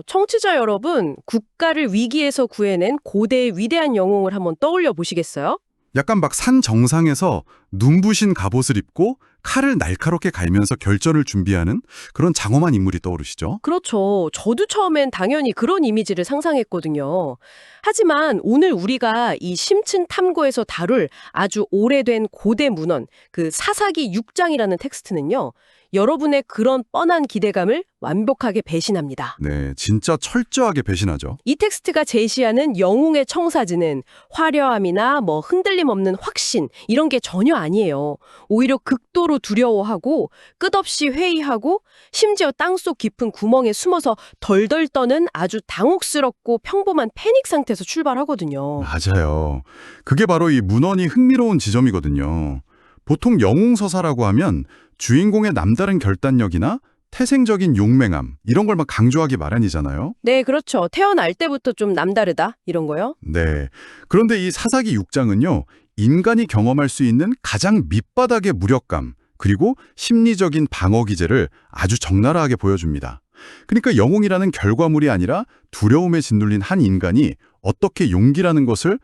청취자 여러분, 국가를 위기에서 구해낸 고대의 위대한 영웅을 한번 떠올려 보시겠어요? 약간 막 산 정상에서 눈부신 갑옷을 입고 칼을 날카롭게 갈면서 결전을 준비하는 그런 장엄한 인물이 떠오르시죠? 그렇죠. 저도 처음엔 당연히 그런 이미지를 상상했거든요. 하지만 오늘 우리가 이 심층 탐구에서 다룰 아주 오래된 고대 문헌, 그 사사기 6장이라는 텍스트는요, 여러분의 그런 뻔한 기대감을 완벽하게 배신합니다. 네, 진짜 철저하게 배신하죠. 이 텍스트가 제시하는 영웅의 청사진은 화려함이나 뭐 흔들림 없는 확신 이런 게 전혀 아니에요. 오히려 극도로 두려워하고 끝없이 회의하고 심지어 땅속 깊은 구멍에 숨어서 덜덜 떠는 아주 당혹스럽고 평범한 패닉 상태에서 출발하거든요. 맞아요. 그게 바로 이 문헌이 흥미로운 지점이거든요. 보통 영웅서사라고 하면 주인공의 남다른 결단력이나 태생적인 용맹함 이런 걸 막 강조하기 마련이잖아요. 네, 그렇죠. 태어날 때부터 좀 남다르다 이런 거요. 네. 그런데 이 사사기 6장은요. 인간이 경험할 수 있는 가장 밑바닥의 무력감 그리고 심리적인 방어 기제를 아주 적나라하게 보여줍니다. 그러니까 영웅이라는 결과물이 아니라 두려움에 짓눌린 한 인간이 어떻게 용기라는 것을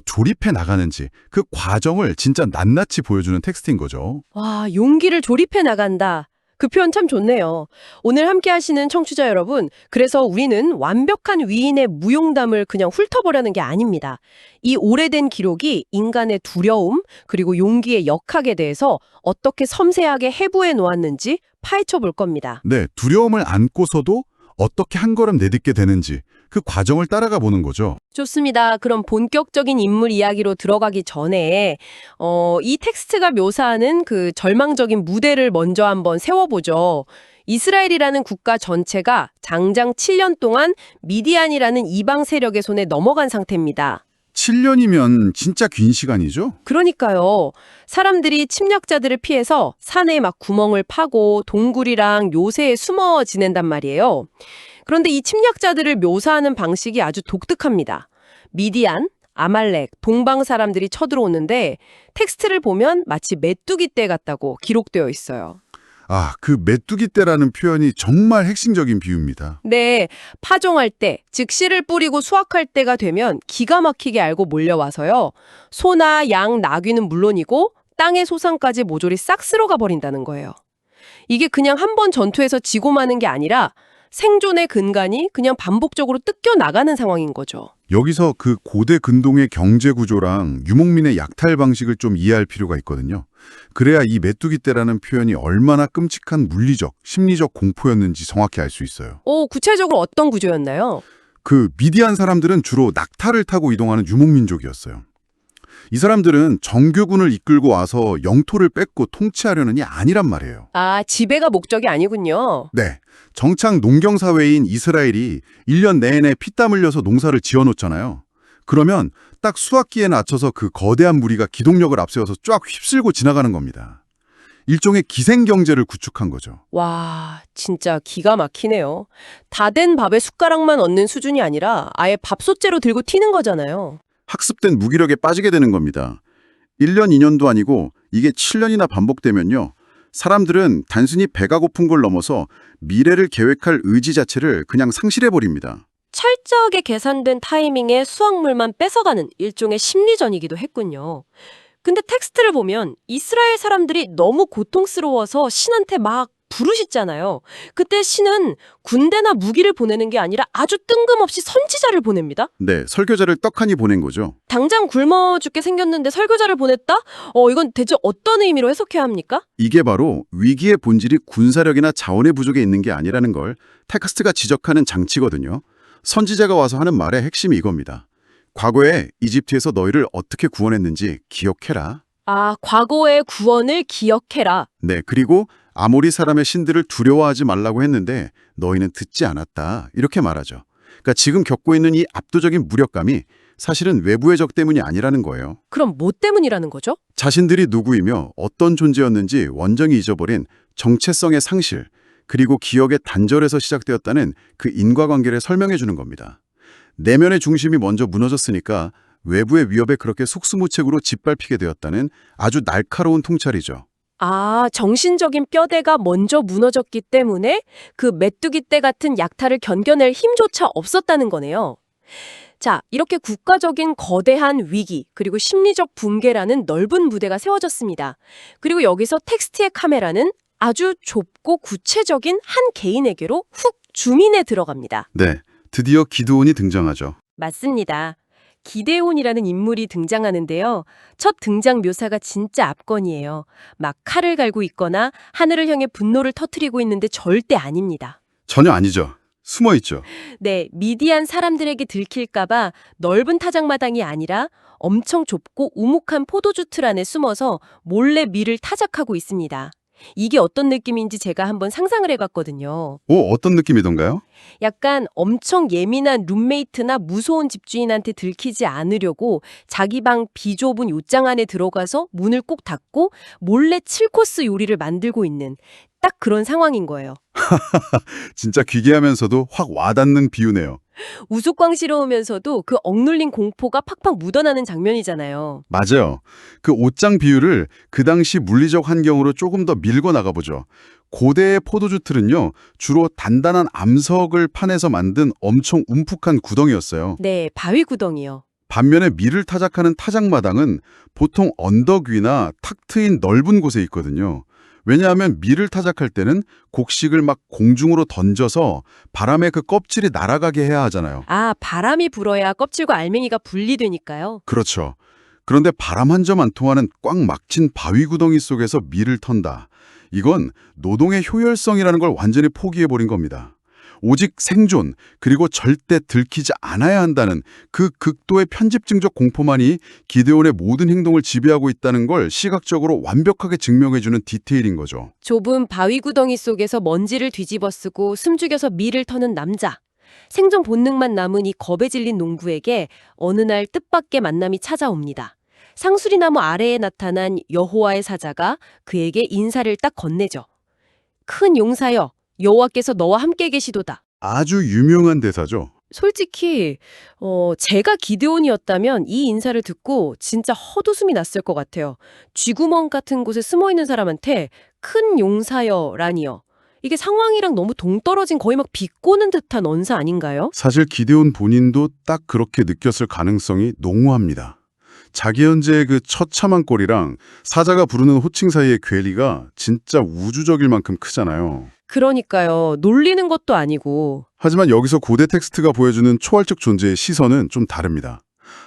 조립해 나가는지 그 과정을 진짜 낱낱이 보여주는 텍스트인 거죠. 와, 용기를 조립해 나간다. 그 표현 참 좋네요. 오늘 함께 하시는 청취자 여러분, 그래서 우리는 완벽한 위인의 무용담을 그냥 훑어보려는 게 아닙니다. 이 오래된 기록이 인간의 두려움, 그리고 용기의 역학에 대해서 어떻게 섬세하게 해부해 놓았는지 파헤쳐 볼 겁니다. 네, 두려움을 안고서도 어떻게 한 걸음 내딛게 되는지 그 과정을 따라가 보는 거죠. 좋습니다. 그럼 본격적인 인물 이야기로 들어가기 전에 이 텍스트가 묘사하는 그 절망적인 무대를 먼저 한번 세워보죠. 이스라엘이라는 국가 전체가 장장 7년 동안 미디안이라는 이방 세력의 손에 넘어간 상태입니다. 7년이면 진짜 긴 시간이죠? 그러니까요. 사람들이 침략자들을 피해서 산에 막 구멍을 파고 동굴이랑 요새에 숨어 지낸단 말이에요. 그런데 이 침략자들을 묘사하는 방식이 아주 독특합니다. 미디안, 아말렉, 동방 사람들이 쳐들어오는데 텍스트를 보면 마치 메뚜기 떼 같다고 기록되어 있어요. 아, 그 메뚜기 떼라는 표현이 정말 핵심적인 비유입니다. 네, 파종할 때, 즉 씨를 뿌리고 수확할 때가 되면 기가 막히게 알고 몰려와서요. 소나 양, 나귀는 물론이고 땅의 소산까지 모조리 싹 쓸어가 버린다는 거예요. 이게 그냥 한 번 전투에서 지고 마는 게 아니라 생존의 근간이 그냥 반복적으로 뜯겨 나가는 상황인 거죠. 여기서 그 고대 근동의 경제 구조랑 유목민의 약탈 방식을 좀 이해할 필요가 있거든요. 그래야 이 메뚜기 떼라는 표현이 얼마나 끔찍한 물리적, 심리적 공포였는지 정확히 알 수 있어요. 구체적으로 어떤 구조였나요? 그 미디안 사람들은 주로 낙타를 타고 이동하는 유목민족이었어요. 이 사람들은 정규군을 이끌고 와서 영토를 뺏고 통치하려는이 아니란 말이에요. 아, 지배가 목적이 아니군요. 네, 정착 농경사회인 이스라엘이 1년 내내 피땀 흘려서 농사를 지어놓잖아요. 그러면 딱 수확기에 맞춰서 그 거대한 무리가 기동력을 앞세워서 쫙 휩쓸고 지나가는 겁니다. 일종의 기생경제를 구축한 거죠. 와, 진짜 기가 막히네요. 다 된 밥에 숟가락만 얹는 수준이 아니라 아예 밥솥째로 들고 튀는 거잖아요. 학습된 무기력에 빠지게 되는 겁니다. 1년, 2년도 아니고 이게 7년이나 반복되면요. 사람들은 단순히 배가 고픈 걸 넘어서 미래를 계획할 의지 자체를 그냥 상실해버립니다. 철저하게 계산된 타이밍에 수확물만 뺏어가는 일종의 심리전이기도 했군요. 근데 텍스트를 보면 이스라엘 사람들이 너무 고통스러워서 신한테 막 부르짖잖아요. 그때 신은 군대나 무기를 보내는 게 아니라 아주 뜬금없이 선지자를 보냅니다. 네, 설교자를 떡하니 보낸 거죠. 당장 굶어 죽게 생겼는데 설교자를 보냈다? 이건 대체 어떤 의미로 해석해야 합니까? 이게 바로 위기의 본질이 군사력이나 자원의 부족에 있는 게 아니라는 걸 텍스트가 지적하는 장치거든요. 선지자가 와서 하는 말의 핵심이 이겁니다. 과거에 이집트에서 너희를 어떻게 구원했는지 기억해라. 아, 과거의 구원을 기억해라. 네, 그리고 아모리 사람의 신들을 두려워하지 말라고 했는데 너희는 듣지 않았다. 이렇게 말하죠. 그러니까 지금 겪고 있는 이 압도적인 무력감이 사실은 외부의 적 때문이 아니라는 거예요. 그럼 뭐 때문이라는 거죠? 자신들이 누구이며 어떤 존재였는지 원정이 잊어버린 정체성의 상실, 그리고 기억의 단절에서 시작되었다는 그 인과관계를 설명해 주는 겁니다. 내면의 중심이 먼저 무너졌으니까 외부의 위협에 그렇게 속수무책으로 짓밟히게 되었다는 아주 날카로운 통찰이죠. 아, 정신적인 뼈대가 먼저 무너졌기 때문에 그 메뚜기 떼 같은 약탈을 견뎌낼 힘조차 없었다는 거네요. 자, 이렇게 국가적인 거대한 위기, 그리고 심리적 붕괴라는 넓은 무대가 세워졌습니다. 그리고 여기서 텍스트의 카메라는 아주 좁고 구체적인 한 개인에게로 훅 줌인해 들어갑니다. 네, 드디어 기드온이 등장하죠. 맞습니다. 기데온이라는 인물이 등장하는데요. 첫 등장 묘사가 진짜 압권이에요. 막 칼을 갈고 있거나 하늘을 향해 분노를 터뜨리고 있는데 절대 아닙니다. 전혀 아니죠. 숨어 있죠. 네, 미디안 사람들에게 들킬까봐 넓은 타작마당이 아니라 엄청 좁고 우묵한 포도주 틀 안에 숨어서 몰래 밀을 타작하고 있습니다. 이게 어떤 느낌인지 제가 한번 상상을 해봤거든요. 오, 어떤 느낌이던가요? 약간 엄청 예민한 룸메이트나 무서운 집주인한테 들키지 않으려고 자기 방 비좁은 옷장 안에 들어가서 문을 꼭 닫고 몰래 7코스 요리를 만들고 있는 딱 그런 상황인 거예요. 진짜 기괴하면서도 확 와닿는 비유네요. 우스꽝스러우면서도 그 억눌린 공포가 팍팍 묻어나는 장면이잖아요. 맞아요. 그 옷장 비유를 그 당시 물리적 환경으로 조금 더 밀고 나가보죠. 고대의 포도주 틀은요, 주로 단단한 암석을 판에서 만든 엄청 움푹한 구덩이였어요. 네, 바위 구덩이요. 반면에 밀을 타작하는 타작마당은 보통 언덕 위나 탁 트인 넓은 곳에 있거든요. 왜냐하면 밀을 타작할 때는 곡식을 막 공중으로 던져서 바람에 그 껍질이 날아가게 해야 하잖아요. 아, 바람이 불어야 껍질과 알맹이가 분리되니까요. 그렇죠. 그런데 바람 한 점 안 통하는 꽉 막힌 바위 구덩이 속에서 밀을 턴다. 이건 노동의 효율성이라는 걸 완전히 포기해버린 겁니다. 오직 생존, 그리고 절대 들키지 않아야 한다는 그 극도의 편집증적 공포만이 기데온의 모든 행동을 지배하고 있다는 걸 시각적으로 완벽하게 증명해주는 디테일인 거죠. 좁은 바위 구덩이 속에서 먼지를 뒤집어 쓰고 숨죽여서 밀을 터는 남자. 생존 본능만 남은 이 겁에 질린 농부에게 어느 날 뜻밖의 만남이 찾아옵니다. 상수리나무 아래에 나타난 여호와의 사자가 그에게 인사를 딱 건네죠. 큰 용사여, 여호와께서 너와 함께 계시도다. 아주 유명한 대사죠. 솔직히 제가 기드온이었다면 이 인사를 듣고 진짜 헛웃음이 났을 것 같아요. 쥐구멍 같은 곳에 숨어있는 사람한테 큰 용사여라니요. 이게 상황이랑 너무 동떨어진 거의 막 비꼬는 듯한 언사 아닌가요? 사실 기데온 본인도 딱 그렇게 느꼈을 가능성이 농후합니다. 자기 현재의 그 처참한 꼴이랑 사자가 부르는 호칭 사이의 괴리가 진짜 우주적일 만큼 크잖아요. 그러니까요. 놀리는 것도 아니고. 하지만 여기서 고대 텍스트가 보여주는 초월적 존재의 시선은 좀 다릅니다.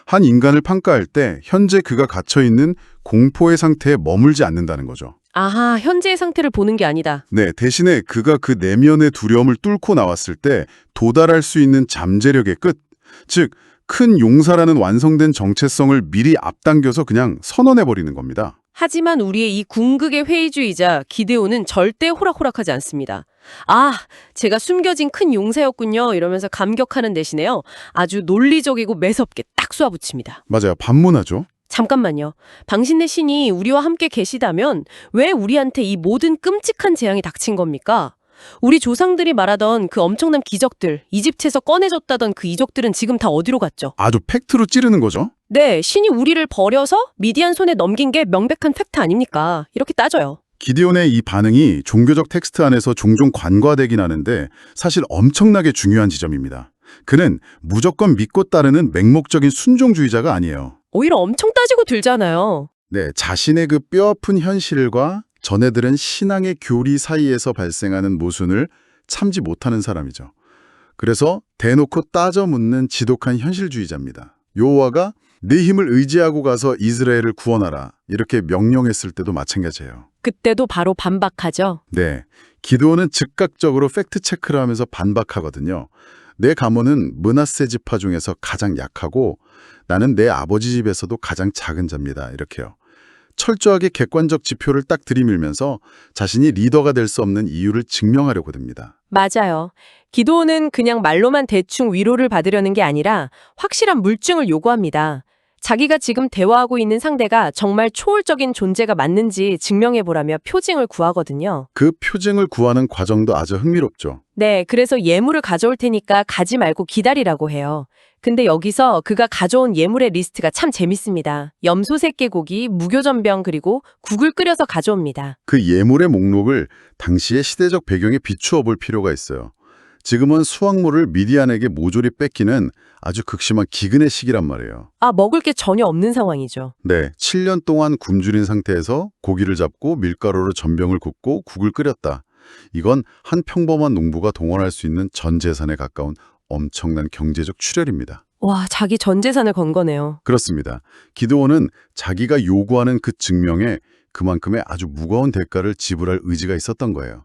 한 인간을 평가할 때 현재 그가 갇혀있는 공포의 상태에 머물지 않는다는 거죠. 아하, 현재의 상태를 보는 게 아니다. 네, 대신에 그가 그 내면의 두려움을 뚫고 나왔을 때 도달할 수 있는 잠재력의 끝, 즉 큰 용사라는 완성된 정체성을 미리 앞당겨서 그냥 선언해버리는 겁니다. 하지만 우리의 이 궁극의 회의주의자 기데온은 절대 호락호락하지 않습니다. 아, 제가 숨겨진 큰 용사였군요. 이러면서 감격하는 대신에요. 아주 논리적이고 매섭게 딱 쏘아붙입니다. 맞아요. 반문하죠. 잠깐만요. 당신네 신이 우리와 함께 계시다면 왜 우리한테 이 모든 끔찍한 재앙이 닥친 겁니까? 우리 조상들이 말하던 그 엄청난 기적들, 이집트에서 꺼내줬다던 그 이적들은 지금 다 어디로 갔죠? 아주 팩트로 찌르는 거죠. 네, 신이 우리를 버려서 미디안 손에 넘긴 게 명백한 팩트 아닙니까? 이렇게 따져요. 기데온의 이 반응이 종교적 텍스트 안에서 종종 관과되긴 하는데 사실 엄청나게 중요한 지점입니다. 그는 무조건 믿고 따르는 맹목적인 순종주의자가 아니에요. 오히려 엄청 따지고 들잖아요. 네, 자신의 그 뼈아픈 현실과 전해들은 신앙의 교리 사이에서 발생하는 모순을 참지 못하는 사람이죠. 그래서 대놓고 따져 묻는 지독한 현실주의자입니다. 여호와가 네 힘을 의지하고 가서 이스라엘을 구원하라 이렇게 명령했을 때도 마찬가지예요. 그때도 바로 반박하죠. 네, 기드온은 즉각적으로 팩트체크를 하면서 반박하거든요. 내 가문은 므낫세 지파 중에서 가장 약하고 나는 내 아버지 집에서도 가장 작은 자입니다. 이렇게요. 철저하게 객관적 지표를 딱 들이밀면서 자신이 리더가 될 수 없는 이유를 증명하려고 듭니다. 맞아요. 기도는 그냥 말로만 대충 위로를 받으려는 게 아니라 확실한 물증을 요구합니다. 자기가 지금 대화하고 있는 상대가 정말 초월적인 존재가 맞는지 증명해보라며 표징을 구하거든요. 그 표징을 구하는 과정도 아주 흥미롭죠. 네, 그래서 예물을 가져올 테니까 가지 말고 기다리라고 해요. 근데 여기서 그가 가져온 예물의 리스트가 참 재밌습니다. 염소 새끼고기, 무교전병 그리고 국을 끓여서 가져옵니다. 그 예물의 목록을 당시의 시대적 배경에 비추어 볼 필요가 있어요. 지금은 수확물을 미디안에게 모조리 뺏기는 아주 극심한 기근의 시기란 말이에요. 아, 먹을 게 전혀 없는 상황이죠. 네, 7년 동안 굶주린 상태에서 고기를 잡고 밀가루로 전병을 굽고 국을 끓였다. 이건 한 평범한 농부가 동원할 수 있는 전 재산에 가까운 엄청난 경제적 출혈입니다. 와, 자기 전 재산을 건 거네요. 그렇습니다. 기드온은 자기가 요구하는 그 증명에 그만큼의 아주 무거운 대가를 지불할 의지가 있었던 거예요.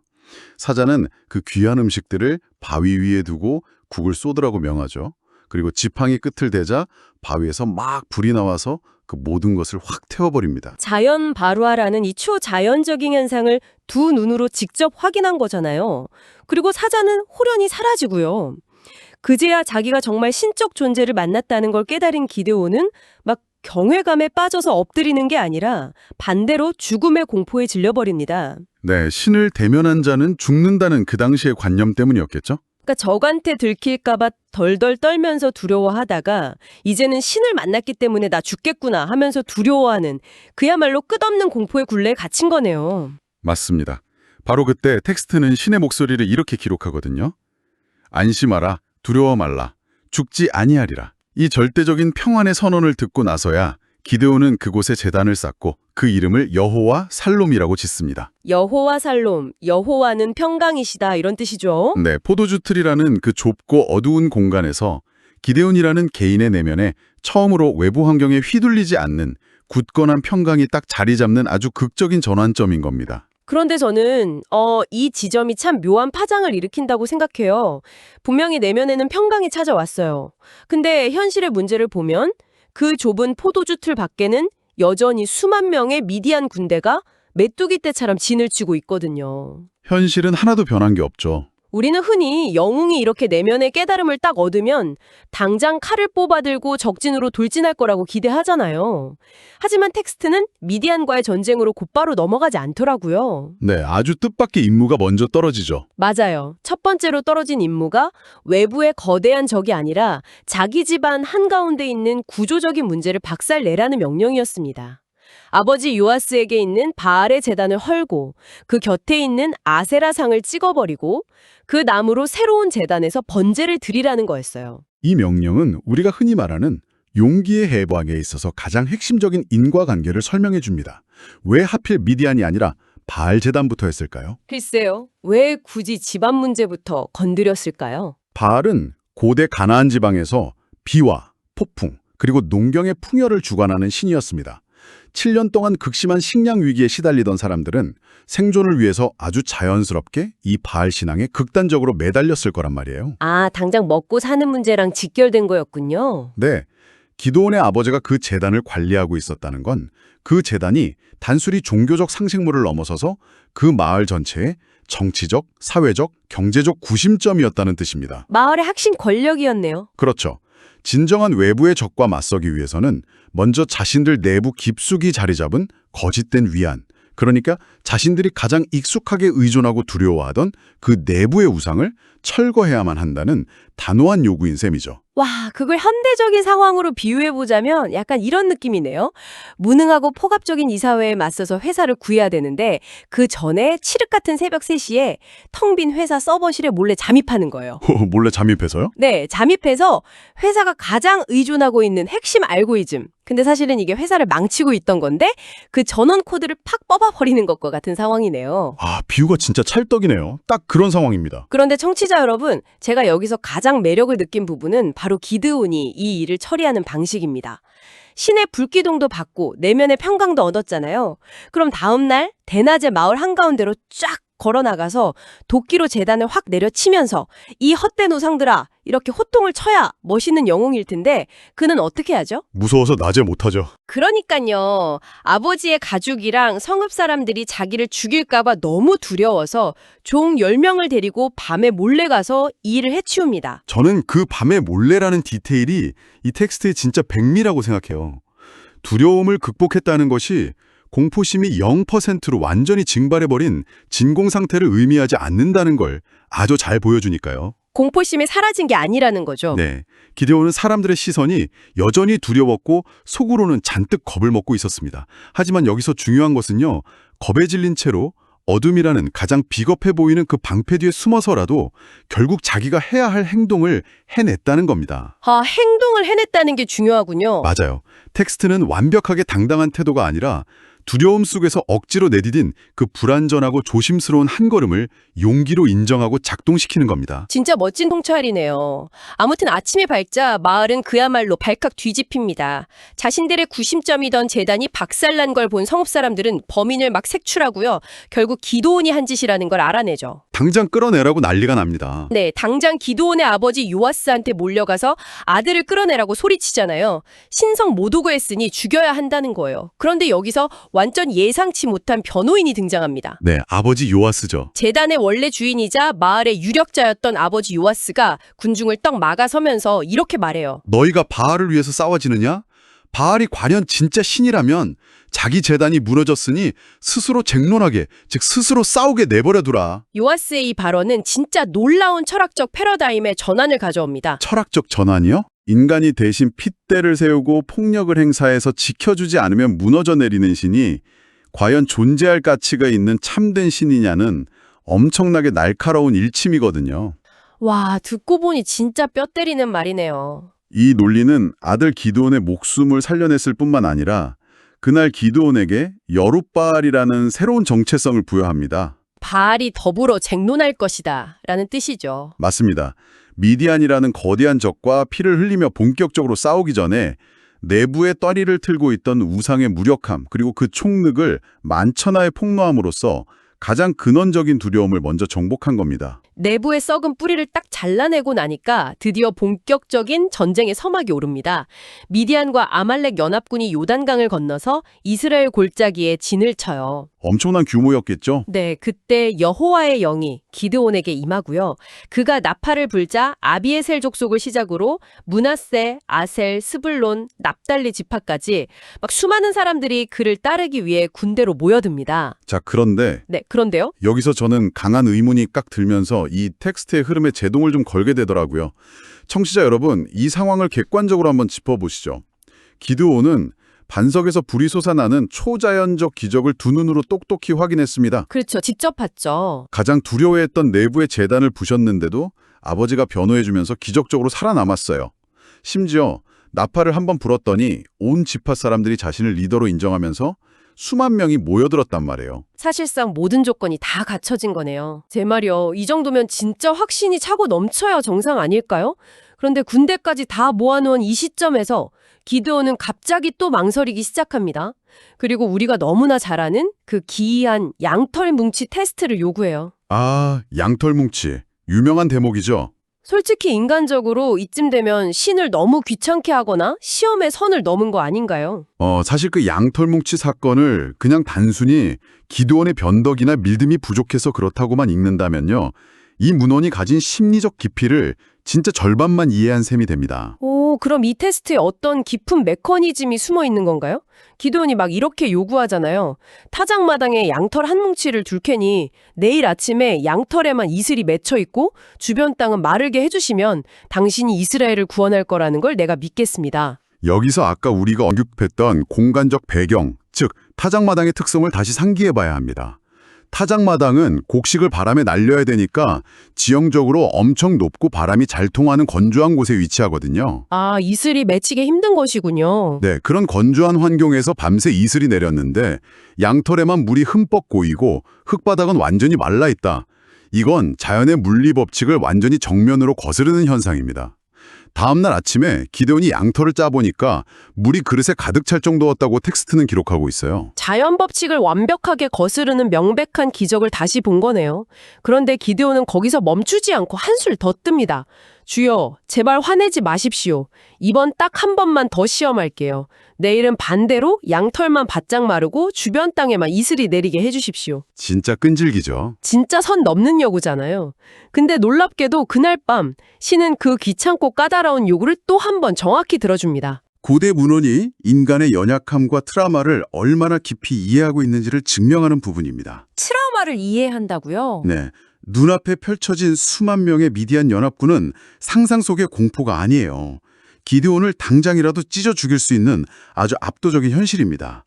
사자는 그 귀한 음식들을 바위 위에 두고 국을 쏟으라고 명하죠. 그리고 지팡이 끝을 대자 바위에서 막 불이 나와서 그 모든 것을 확 태워버립니다. 자연 발화라는 이 초자연적인 현상을 두 눈으로 직접 확인한 거잖아요. 그리고 사자는 호련히 사라지고요. 그제야 자기가 정말 신적 존재를 만났다는 걸 깨달은 기드온은 막 경외감에 빠져서 엎드리는 게 아니라 반대로 죽음의 공포에 질려버립니다. 네, 신을 대면한 자는 죽는다는 그 당시의 관념 때문이었겠죠? 그러니까 적한테 들킬까봐 덜덜 떨면서 두려워하다가 이제는 신을 만났기 때문에 나 죽겠구나 하면서 두려워하는 그야말로 끝없는 공포의 굴레에 갇힌 거네요. 맞습니다. 바로 그때 텍스트는 신의 목소리를 이렇게 기록하거든요. 안심하라, 두려워 말라, 죽지 아니하리라. 이 절대적인 평안의 선언을 듣고 나서야 기드온은 그곳에 제단을 쌓고 그 이름을 여호와 살롬이라고 짓습니다. 여호와 살롬, 여호와는 평강이시다 이런 뜻이죠. 네, 포도주 틀이라는 그 좁고 어두운 공간에서 기드온이라는 개인의 내면에 처음으로 외부 환경에 휘둘리지 않는 굳건한 평강이 딱 자리 잡는 아주 극적인 전환점인 겁니다. 그런데 저는 이 지점이 참 묘한 파장을 일으킨다고 생각해요. 분명히 내면에는 평강이 찾아왔어요. 근데 현실의 문제를 보면 그 좁은 포도주 틀 밖에는 여전히 수만 명의 미디안 군대가 메뚜기 떼처럼 진을 치고 있거든요. 현실은 하나도 변한 게 없죠. 우리는 흔히 영웅이 이렇게 내면의 깨달음을 딱 얻으면 당장 칼을 뽑아들고 적진으로 돌진할 거라고 기대하잖아요. 하지만 텍스트는 미디안과의 전쟁으로 곧바로 넘어가지 않더라고요. 네, 아주 뜻밖의 임무가 먼저 떨어지죠. 맞아요. 첫 번째로 떨어진 임무가 외부의 거대한 적이 아니라 자기 집안 한가운데 있는 구조적인 문제를 박살내라는 명령이었습니다. 아버지 요아스에게 있는 바알의 제단을 헐고 그 곁에 있는 아세라상을 찍어버리고 그 나무로 새로운 제단에서 번제를 드리라는 거였어요. 이 명령은 우리가 흔히 말하는 용기의 해부학에 있어서 가장 핵심적인 인과관계를 설명해 줍니다. 왜 하필 미디안이 아니라 바알 제단부터 했을까요? 글쎄요. 왜 굳이 집안 문제부터 건드렸을까요? 바알은 고대 가나안 지방에서 비와 폭풍 그리고 농경의 풍요를 주관하는 신이었습니다. 7년 동안 극심한 식량 위기에 시달리던 사람들은 생존을 위해서 아주 자연스럽게 이 바알 신앙에 극단적으로 매달렸을 거란 말이에요. 아, 당장 먹고 사는 문제랑 직결된 거였군요. 네, 기드온의 아버지가 그 제단을 관리하고 있었다는 건 그 제단이 단순히 종교적 상식물을 넘어서서 그 마을 전체의 정치적, 사회적, 경제적 구심점이었다는 뜻입니다. 마을의 핵심 권력이었네요. 그렇죠. 진정한 외부의 적과 맞서기 위해서는 먼저 자신들 내부 깊숙이 자리 잡은 거짓된 위안, 그러니까 자신들이 가장 익숙하게 의존하고 두려워하던 그 내부의 우상을 철거해야만 한다는 단호한 요구인 셈이죠. 와, 그걸 현대적인 상황으로 비유해보자면 약간 이런 느낌이네요. 무능하고 폭압적인 이 사회에 맞서서 회사를 구해야 되는데 그 전에 칠흑 같은 새벽 3시에 텅 빈 회사 서버실에 몰래 잠입하는 거예요. 몰래 잠입해서요? 네, 잠입해서 회사가 가장 의존하고 있는 핵심 알고리즘. 근데 사실은 이게 회사를 망치고 있던 건데 그 전원 코드를 팍 뽑아버리는 것과 같은 상황이네요. 아, 비유가 진짜 찰떡이네요. 딱 그런 상황입니다. 그런데 청취자 여러분, 제가 여기서 가장 매력을 느낀 부분은 바로 기드온이 이 일을 처리하는 방식입니다. 신의 불기둥도 받고 내면의 평강도 얻었잖아요. 그럼 다음 날 대낮에 마을 한가운데로 쫙 걸어나가서 도끼로 제단을 확 내려치면서 이 헛된 우상들아 이렇게 호통을 쳐야 멋있는 영웅일 텐데 그는 어떻게 하죠? 무서워서 낮에 못하죠. 그러니까요. 아버지의 가족이랑 성읍 사람들이 자기를 죽일까 봐 너무 두려워서 종 10명을 데리고 밤에 몰래 가서 이 일을 해치웁니다. 저는 그 밤에 몰래라는 디테일이 이 텍스트의 진짜 백미라고 생각해요. 두려움을 극복했다는 것이 공포심이 0%로 완전히 증발해버린 진공 상태를 의미하지 않는다는 걸 아주 잘 보여주니까요. 공포심이 사라진 게 아니라는 거죠. 네, 기데온은 사람들의 시선이 여전히 두려웠고 속으로는 잔뜩 겁을 먹고 있었습니다. 하지만 여기서 중요한 것은요, 겁에 질린 채로 어둠이라는 가장 비겁해 보이는 그 방패 뒤에 숨어서라도 결국 자기가 해야 할 행동을 해냈다는 겁니다. 행동을 해냈다는 게 중요하군요. 맞아요. 텍스트는 완벽하게 당당한 태도가 아니라 두려움 속에서 억지로 내디딘 그 불완전하고 조심스러운 한 걸음을 용기로 인정하고 작동시키는 겁니다. 진짜 멋진 통찰이네요. 아무튼 아침이 밝자 마을은 그야말로 발칵 뒤집힙니다. 자신들의 구심점이던 재단이 박살난 걸 본 성읍 사람들은 범인을 막 색출하고요. 결국 기드온이 한 짓이라는 걸 알아내죠. 당장 끌어내라고 난리가 납니다. 네, 당장 기드온의 아버지 요아스한테 몰려가서 아들을 끌어내라고 소리치잖아요. 신성 못 오고 했으니 죽여야 한다는 거예요. 그런데 여기서 완전 예상치 못한 변호인이 등장합니다. 네, 아버지 요아스죠. 재단의 원래 주인이자 마을의 유력자였던 아버지 요아스가 군중을 떡 막아서면서 이렇게 말해요. 너희가 바알을 위해서 싸워지느냐? 바알이 과연 진짜 신이라면 자기 재단이 무너졌으니 스스로 쟁론하게, 즉 스스로 싸우게 내버려두라. 요아스의 이 발언은 진짜 놀라운 철학적 패러다임의 전환을 가져옵니다. 철학적 전환이요? 인간이 대신 핏대를 세우고 폭력을 행사해서 지켜주지 않으면 무너져 내리는 신이 과연 존재할 가치가 있는 참된 신이냐는 엄청나게 날카로운 일침이거든요. 와, 듣고 보니 진짜 뼈 때리는 말이네요. 이 논리는 아들 기드온의 목숨을 살려냈을 뿐만 아니라 그날 기드온에게 여룻바알이라는 새로운 정체성을 부여합니다. 바알이 더불어 쟁론할 것이다 라는 뜻이죠. 맞습니다. 미디안이라는 거대한 적과 피를 흘리며 본격적으로 싸우기 전에 내부에 떠리를 틀고 있던 우상의 무력함 그리고 그 총력을 만천하에 폭로함으로써 가장 근원적인 두려움을 먼저 정복한 겁니다. 내부의 썩은 뿌리를 딱 잘라내고 나니까 드디어 본격적인 전쟁의 서막이 오릅니다. 미디안과 아말렉 연합군이 요단강을 건너서 이스라엘 골짜기에 진을 쳐요. 엄청난 규모였겠죠? 네, 그때 여호와의 영이 기드온에게 임하고요. 그가 나팔을 불자 아비에셀 족속을 시작으로 므낫세, 아셀, 스불론, 납달리 지파까지 막 수많은 사람들이 그를 따르기 위해 군대로 모여듭니다. 자, 그런데 네, 그런데요? 여기서 저는 강한 의문이 깍 들면서 이 텍스트의 흐름에 제동을 좀 걸게 되더라고요. 청취자 여러분, 이 상황을 객관적으로 한번 짚어보시죠. 기드온은 반석에서 불이 솟아나는 초자연적 기적을 두 눈으로 똑똑히 확인했습니다. 그렇죠. 직접 봤죠. 가장 두려워했던 내부의 재단을 부셨는데도 아버지가 변호해주면서 기적적으로 살아남았어요. 심지어 나팔을 한번 불었더니 온 지파 사람들이 자신을 리더로 인정하면서 수만 명이 모여들었단 말이에요. 사실상 모든 조건이 다 갖춰진 거네요. 제 말이요. 이 정도면 진짜 확신이 차고 넘쳐야 정상 아닐까요? 그런데 군대까지 다 모아놓은 이 시점에서 기드온은 갑자기 또 망설이기 시작합니다. 그리고 우리가 너무나 잘 아는 그 기이한 양털 뭉치 테스트를 요구해요. 아, 양털 뭉치. 유명한 대목이죠. 솔직히 인간적으로 이쯤 되면 신을 너무 귀찮게 하거나 시험의 선을 넘은 거 아닌가요? 사실 그 양털 뭉치 사건을 그냥 단순히 기드온의 변덕이나 믿음이 부족해서 그렇다고만 읽는다면요. 이 문헌이 가진 심리적 깊이를 진짜 절반만 이해한 셈이 됩니다. 오, 그럼 이 테스트에 어떤 깊은 메커니즘이 숨어 있는 건가요? 기드온이 막 이렇게 요구하잖아요. 타작마당에 양털 한 뭉치를 둘 테니 내일 아침에 양털에만 이슬이 맺혀 있고 주변 땅은 마르게 해주시면 당신이 이스라엘을 구원할 거라는 걸 내가 믿겠습니다. 여기서 아까 우리가 언급했던 공간적 배경, 즉 타작마당의 특성을 다시 상기해봐야 합니다. 타작마당은 곡식을 바람에 날려야 되니까 지형적으로 엄청 높고 바람이 잘 통하는 건조한 곳에 위치하거든요. 아, 이슬이 맺히기 힘든 것이군요. 네, 그런 건조한 환경에서 밤새 이슬이 내렸는데 양털에만 물이 흠뻑 고이고 흙바닥은 완전히 말라있다. 이건 자연의 물리 법칙을 완전히 정면으로 거스르는 현상입니다. 다음날 아침에 기드온이 양털을 짜보니까 물이 그릇에 가득 찰 정도였다고 텍스트는 기록하고 있어요. 자연 법칙을 완벽하게 거스르는 명백한 기적을 다시 본 거네요. 그런데 기드온은 거기서 멈추지 않고 한술 더 뜹니다. 주여, 제발 화내지 마십시오. 이번 딱 한 번만 더 시험할게요. 내일은 반대로 양털만 바짝 마르고 주변 땅에만 이슬이 내리게 해주십시오. 진짜 끈질기죠. 진짜 선 넘는 요구잖아요. 근데 놀랍게도 그날 밤 신은 그 귀찮고 까다로운 요구를 또 한 번 정확히 들어줍니다. 고대 문헌이 인간의 연약함과 트라우마를 얼마나 깊이 이해하고 있는지를 증명하는 부분입니다. 트라우마를 이해한다고요? 네, 눈앞에 펼쳐진 수만 명의 미디안 연합군은 상상 속의 공포가 아니에요. 기드온을 당장이라도 찢어 죽일 수 있는 아주 압도적인 현실입니다.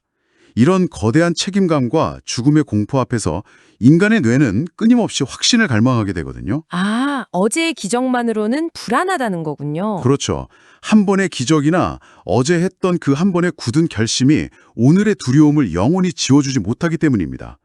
이런 거대한 책임감과 죽음의 공포 앞에서 인간의 뇌는 끊임없이 확신을 갈망하게 되거든요. 아, 어제의 기적만으로는 불안하다는 거군요. 그렇죠. 한 번의 기적이나 어제 했던 그 한 번의 굳은 결심이 오늘의 두려움을 영원히 지워주지 못하기 때문입니다.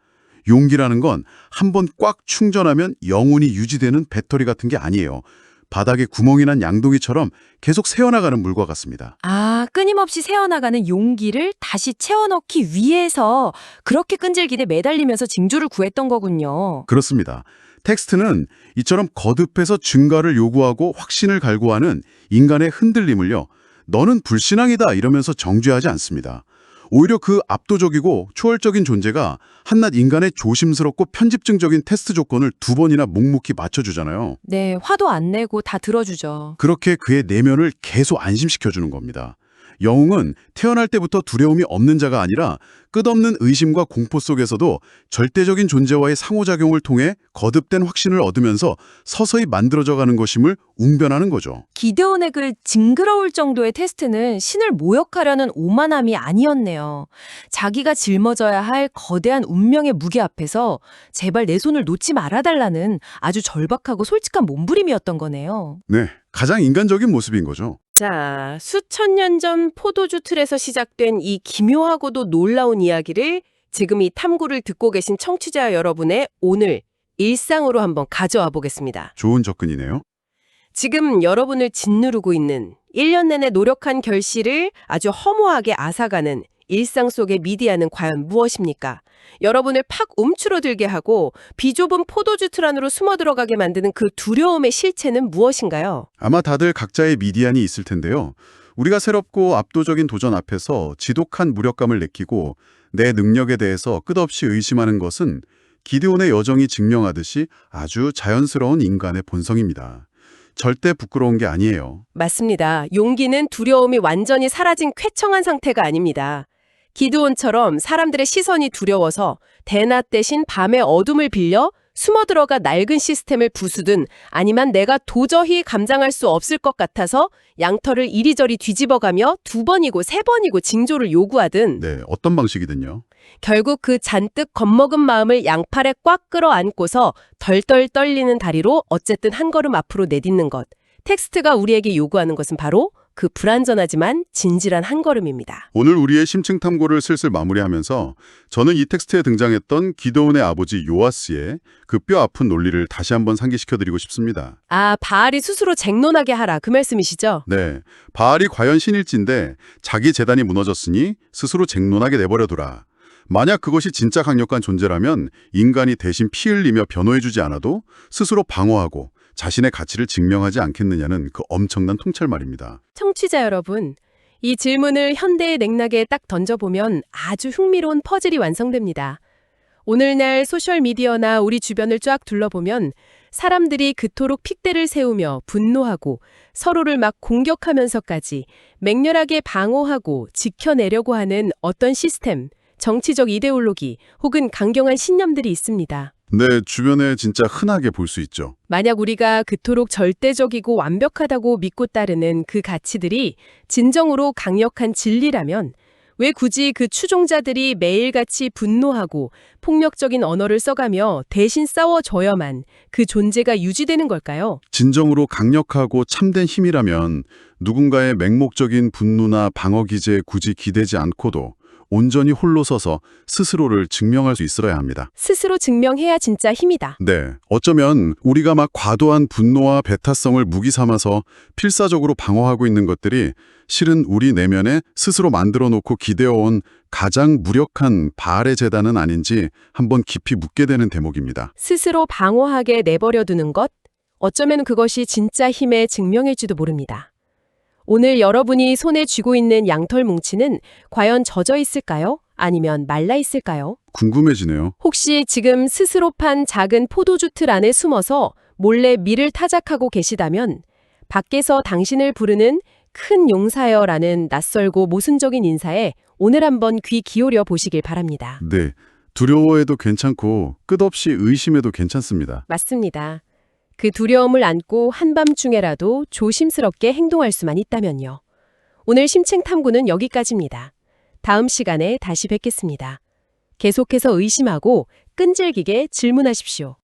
용기라는 건 한 번 꽉 충전하면 영원히 유지되는 배터리 같은 게 아니에요. 바닥에 구멍이 난 양동이처럼 계속 새어나가는 물과 같습니다. 아, 끊임없이 새어나가는 용기를 다시 채워넣기 위해서 그렇게 끈질기게 매달리면서 징조를 구했던 거군요. 그렇습니다. 텍스트는 이처럼 거듭해서 증거를 요구하고 확신을 갈구하는 인간의 흔들림을요, 너는 불신앙이다 이러면서 정죄하지 않습니다. 오히려 그 압도적이고 초월적인 존재가 한낱 인간의 조심스럽고 편집증적인 테스트 조건을 2번이나 묵묵히 맞춰주잖아요. 네, 화도 안 내고 다 들어주죠. 그렇게 그의 내면을 계속 안심시켜주는 겁니다. 영웅은 태어날 때부터 두려움이 없는 자가 아니라 끝없는 의심과 공포 속에서도 절대적인 존재와의 상호작용을 통해 거듭된 확신을 얻으면서 서서히 만들어져가는 것임을 웅변하는 거죠. 기드온의 그 징그러울 정도의 테스트는 신을 모욕하려는 오만함이 아니었네요. 자기가 짊어져야 할 거대한 운명의 무게 앞에서 제발 내 손을 놓지 말아달라는 아주 절박하고 솔직한 몸부림이었던 거네요. 네, 가장 인간적인 모습인 거죠. 자, 수천 년 전 포도주 틀에서 시작된 이 기묘하고도 놀라운 이야기를 지금 이 탐구를 듣고 계신 청취자 여러분의 오늘 일상으로 한번 가져와 보겠습니다. 좋은 접근이네요. 지금 여러분을 짓누르고 있는 1년 내내 노력한 결실을 아주 허무하게 앗아가는 일상 속의 미디어는 과연 무엇입니까? 여러분을 팍 움츠러들게 하고 비좁은 포도주 틀 안으로 숨어 들어가게 만드는 그 두려움의 실체는 무엇인가요? 아마 다들 각자의 미디안이 있을 텐데요. 우리가 새롭고 압도적인 도전 앞에서 지독한 무력감을 느끼고 내 능력에 대해서 끝없이 의심하는 것은 기드온의 여정이 증명하듯이 아주 자연스러운 인간의 본성입니다. 절대 부끄러운 게 아니에요. 맞습니다. 용기는 두려움이 완전히 사라진 쾌청한 상태가 아닙니다. 기드온처럼 사람들의 시선이 두려워서 대낮 대신 밤의 어둠을 빌려 숨어 들어가 낡은 시스템을 부수든 아니면 내가 도저히 감당할 수 없을 것 같아서 양털을 이리저리 뒤집어가며 2번이고 3번이고 징조를 요구하든 네, 어떤 방식이든요. 결국 그 잔뜩 겁먹은 마음을 양팔에 꽉 끌어안고서 덜덜 떨리는 다리로 어쨌든 한 걸음 앞으로 내딛는 것. 텍스트가 우리에게 요구하는 것은 바로 그 불완전하지만 진실한 한 걸음입니다. 오늘 우리의 심층 탐구를 슬슬 마무리하면서 저는 이 텍스트에 등장했던 기드온의 아버지 요아스의 그 뼈 아픈 논리를 다시 한번 상기시켜드리고 싶습니다. 아, 바알이 스스로 쟁론하게 하라 그 말씀이시죠? 네, 바알이 과연 신일진데 자기 재단이 무너졌으니 스스로 쟁론하게 내버려두라. 만약 그것이 진짜 강력한 존재라면 인간이 대신 피 흘리며 변호해주지 않아도 스스로 방어하고 자신의 가치를 증명하지 않겠느냐는 그 엄청난 통찰 말입니다. 청취자 여러분, 이 질문을 현대의 맥락에 딱 던져보면 아주 흥미로운 퍼즐이 완성됩니다. 오늘날 소셜미디어나 우리 주변을 쫙 둘러보면 사람들이 그토록 픽대를 세우며 분노하고 서로를 막 공격하면서까지 맹렬하게 방어하고 지켜내려고 하는 어떤 시스템, 정치적 이데올로기 혹은 강경한 신념들이 있습니다. 네, 주변에 진짜 흔하게 볼 수 있죠. 만약 우리가 그토록 절대적이고 완벽하다고 믿고 따르는 그 가치들이 진정으로 강력한 진리라면 왜 굳이 그 추종자들이 매일같이 분노하고 폭력적인 언어를 써가며 대신 싸워줘야만 그 존재가 유지되는 걸까요? 진정으로 강력하고 참된 힘이라면 누군가의 맹목적인 분노나 방어 기제에 굳이 기대지 않고도 온전히 홀로 서서 스스로를 증명할 수 있어야 합니다. 스스로 증명해야 진짜 힘이다. 네, 어쩌면 우리가 막 과도한 분노와 배타성을 무기 삼아서 필사적으로 방어하고 있는 것들이 실은 우리 내면에 스스로 만들어 놓고 기대어온 가장 무력한 바알의 재단은 아닌지 한번 깊이 묻게 되는 대목입니다. 스스로 방어하게 내버려두는 것, 어쩌면 그것이 진짜 힘의 증명일지도 모릅니다. 오늘 여러분이 손에 쥐고 있는 양털 뭉치는 과연 젖어 있을까요? 아니면 말라 있을까요? 궁금해지네요. 혹시 지금 스스로 판 작은 포도주 틀 안에 숨어서 몰래 미를 타작하고 계시다면 밖에서 당신을 부르는 큰 용사여라는 낯설고 모순적인 인사에 오늘 한번 귀 기울여 보시길 바랍니다. 네, 두려워해도 괜찮고 끝없이 의심해도 괜찮습니다. 맞습니다. 그 두려움을 안고 한밤중에라도 조심스럽게 행동할 수만 있다면요. 오늘 심층탐구는 여기까지입니다. 다음 시간에 다시 뵙겠습니다. 계속해서 의심하고 끈질기게 질문하십시오.